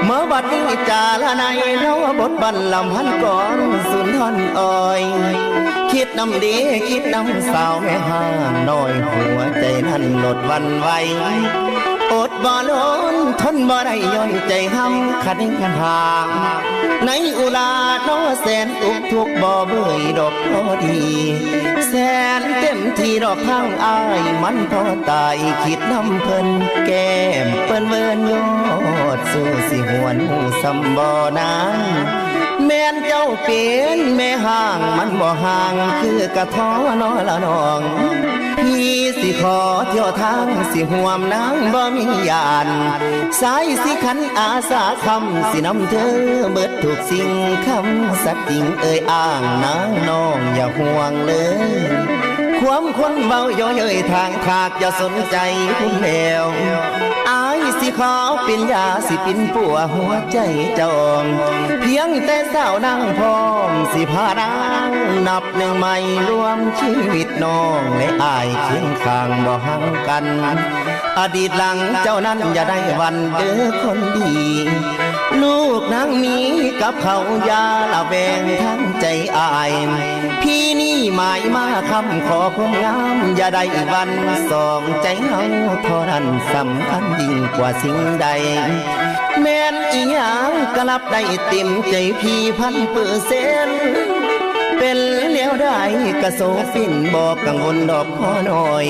เมื่อบัดนี้จาละในเนาบทบันลำพันก่อนสุนทรอ้อยคิดนำดีคิดนำสาวแม่ห้าน้อยหัวใจนั้นหลดวันไหวอดบ่ล้นทนบ่ได้ย้อนใจห้ำขัดกันห่างในอุลาน้อแสนอุกทุกบ่เบื่อดอกพอดีแสนเต็มที่ดอกข้างอายมันพอตายคิดนำเพิ่นแก้มเปิ้นเวินยอดสู้สิหวนหูซ้ำบ่นางแม่นเจ้าเป็นแม่ห่างมันบ่ห่างคือกะท้อนอละน้องพี่สิขอเที่ยวทางสิห่วมนางบ่มียานสายสิขันอาสาคำสินำเธอเบิดทุกสิ่งคำสัตย์จริงเอ่ยอ้างนางน้องอย่าห่วงเลยความคนเบาย่อเย้ยทางขากอย่าสนใจคุณแนวอายสิขอเป็นยาสิปินปัวหัวใจจองเพียงแต่สาวนั่งพร้อมสิพานางนับหนึ่งใหม่รวมชีวิตน้องและอายเคียงข้างบ่ห่างกันอดีตหลังเจ้านั้นอย่าได้วันเด้อคนดีลูกนางมีกับเขายาละแวงทั้งใจอายพี่นี่หมายมาคำขอความงามอย่าได้วันสองใจเฮาเท่านั้นสำคัญยิ่งกว่าสิ่งใดแม่นอีหยังกลับได้เต็มใจพี่1,000%เป็นแนวได้กระโซฟินบอกกังวลดอกพอหน่อย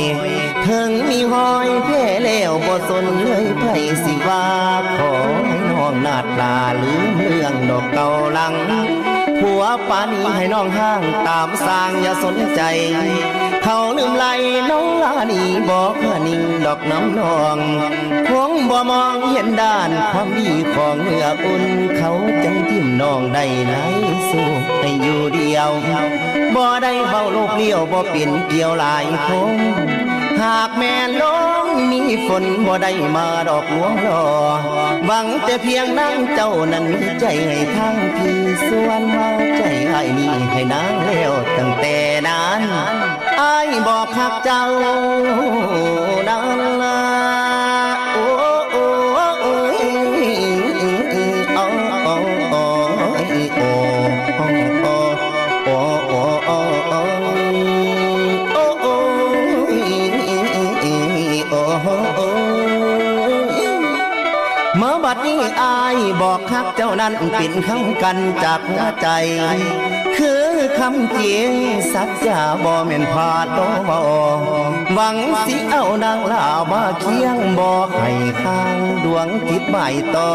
ถึงมีหอยแพ้แล้วบ่สนเลยไผสิว่าขอให้น้องนาดลาลืมเรื่องดอกเก่าหลังผัวปานีให้น้องห้างตามสร้างอย่าสนใจเขาลืมไหลน้องลานีบอกว่านิ่งดอกน้ำนองคงบ่มองเห็นด้านความดีของเนื้ออุ่นเขาจังทิ่มน้องได้ไหลสู้ให้อยู่เดียวบ่ได้เบาโลกเลี้ยวบ่เป็นเกี่ยวหลายคงหากแม่ลงมีฝนบ่ได้มาดอกหลวงรอหวังแต่เพียงนางเจ้านั้นมีใจให้ทางพี่ส่วนเมาใจให้นี่ให้นางแล้วตั้งแต่นั้นอ้ายบอกหักเจ้านั้นละโอ้โอ้โอ้โอ้โอ้โอ้โอ้โอ้โอ้โอ้โอ้โอ้เมื่อบัดนี้อายบอกฮักเจ้านั้นเป็นคำกันจากหัวใจคือคำจริงสัจจะบ่แม่นพาโตหวังสิเอานางลามาเคียงบ่ให้ข้างดวงจิตใบต่อ